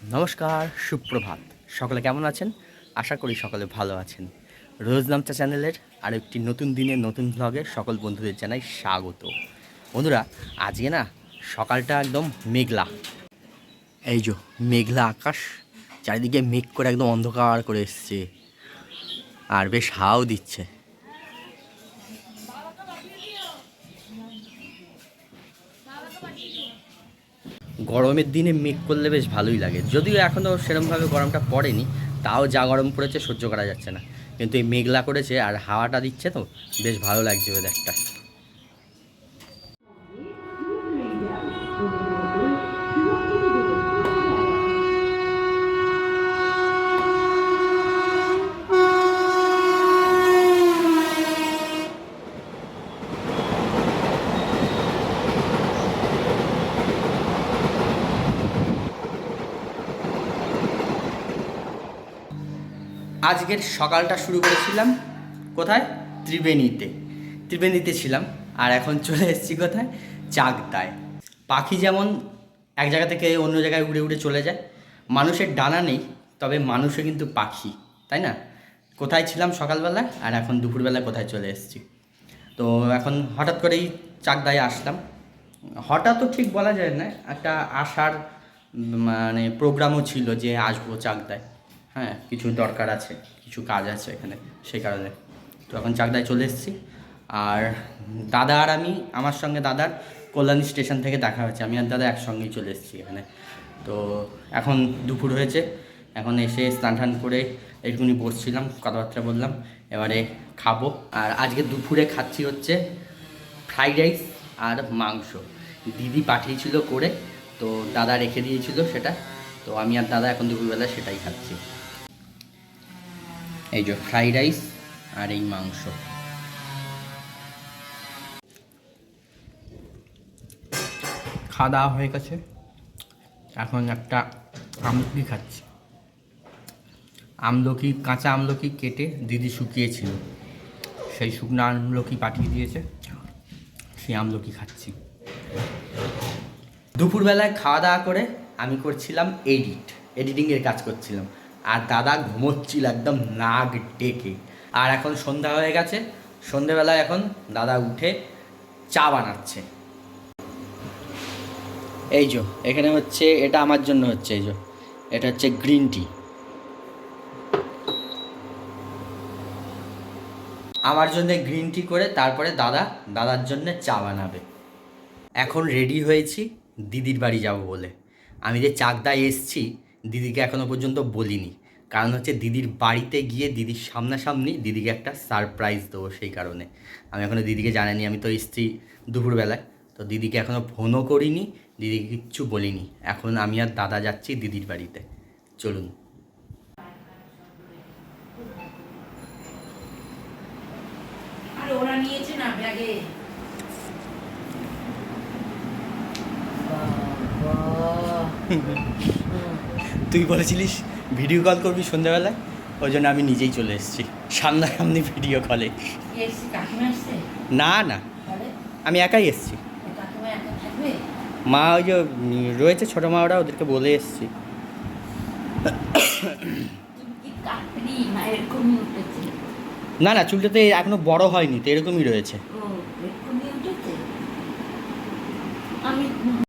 নমস্কার, সুপ্রভাত। সকলে কেমন আছেন? আশা করি সকলে ভালো আছেন। রোজ নামচা চ্যানেলের আরও একটি নতুন দিনে নতুন ভ্লগে সকল বন্ধুদের জানাই স্বাগত। বন্ধুরা, আজকে না সকালটা একদম মেঘলা। এই যে মেঘলা আকাশ, চারিদিকে মেঘ করে একদম অন্ধকার করে এসছে, আর বেশ হাওয়াও দিচ্ছে। গরমের দিনে মেঘ করলে বেশ ভালোই লাগে, যদিও এখনও সেরকমভাবে গরমটা পড়েনি, তাও যা গরম পড়েছে সহ্য করা যাচ্ছে না। কিন্তু এই মেঘলা করেছে আর হাওয়াটা দিচ্ছে, তো বেশ ভালো লাগছে ওয়েদারটা। আজকের সকালটা শুরু করেছিলাম কোথায়? ত্রিবেণীতে ছিলাম, আর এখন চলে এসেছি কোথায়? চাকদায়। পাখি যেমন এক জায়গা থেকে অন্য জায়গায় উড়ে উড়ে চলে যায়, মানুষের ডানা নেই, তবে মানুষও কিন্তু পাখি, তাই না? কোথায় ছিলাম সকালবেলায়, আর এখন দুপুরবেলায় কোথায় চলে এসেছি। তো এখন হঠাৎ করেই চাকদায় আসলাম। হঠাৎও ঠিক বলা যায় না, একটা আসার মানে প্রোগ্রামও ছিল যে আসবো চাকদায়। হ্যাঁ, কিছু দরকার আছে, কিছু কাজ আছে এখানে, সেই কারণে। তো এখন চাকদায় চলে এসেছি। আর দাদা আর আমি, আমার সঙ্গে দাদার কল্যাণী স্টেশন থেকে দেখা হয়েছে, আমি আর দাদা একসঙ্গেই চলে এসেছি এখানে। তো এখন দুপুর হয়েছে, এখন এসে স্নান টান করে একটুখানি বসছিলাম, কথাবার্তা বললাম, এবারে খাবো। আর আজকে দুপুরে খাচ্ছি হচ্ছে ফ্রাইড রাইস আর মাংস। দিদি পাঠিয়েছিল করে, তো দাদা রেখে দিয়েছিল সেটা, তো আমি আর দাদা এখন দুপুরবেলা সেটাই খাচ্ছি। এই যে ফ্রাইড রাইস আর এই মাংস। খাওয়া দাওয়া হয়ে গেছে, এখন একটা আমলকি খাচ্ছি। আমলকি, কাঁচা আমলকি কেটে দিদি শুকিয়েছিল, সেই শুকনো আমলকি পাঠিয়ে দিয়েছে, সেই আমলকি খাচ্ছি। দুপুরবেলায় খাওয়া দাওয়া করে আমি করছিলাম এডিটিংয়ের কাজ করছিলাম, আর দাদা ঘুমোচ্ছিল একদম নাক ডেকে। আর এখন সন্ধ্যা হয়ে গেছে, সন্ধ্যেবেলায় এখন দাদা উঠে চা বানাচ্ছে। এই যে এখানে হচ্ছে, এটা আমার জন্য হচ্ছে, এই যে এটা হচ্ছে গ্রিন টি। আমার জন্য গ্রিন টি করে তারপরে দাদার জন্য চা বানাবে। এখন রেডি হয়েছি দিদির বাড়ি যাব বলে। আমি যে চাকদায় এসছি দিদিকে এখনও পর্যন্ত বলিনি, কারণ হচ্ছে দিদির বাড়িতে গিয়ে দিদির সামনাসামনি দিদিকে একটা সারপ্রাইজ দেবো, সেই কারণে। আমি এখনও দিদিকে জানাইনি, আমি তো এসছি দুপুরবেলায়, তো দিদিকে এখনও ফোনও করিনি, দিদিকে কিচ্ছু বলিনি। এখন আমি আর দাদা যাচ্ছি দিদির বাড়িতে, চলুন। ওরা নিয়েছে না ব্যাগে। তুই বলেছিলিস ভিডিও কল করবি সন্ধ্যাবেলায়, ওই জন্য আমি নিজেই চলে এসেছি সামনাসামনি ভিডিও কলে। না না, আমি একাই এসেছি। মা ওই যে রয়েছে ছোটো মা, ওরা, ওদেরকে বলে এসেছি। না না, চুলটাতে এখনো বড় হয়নি তো, এরকমই রয়েছে।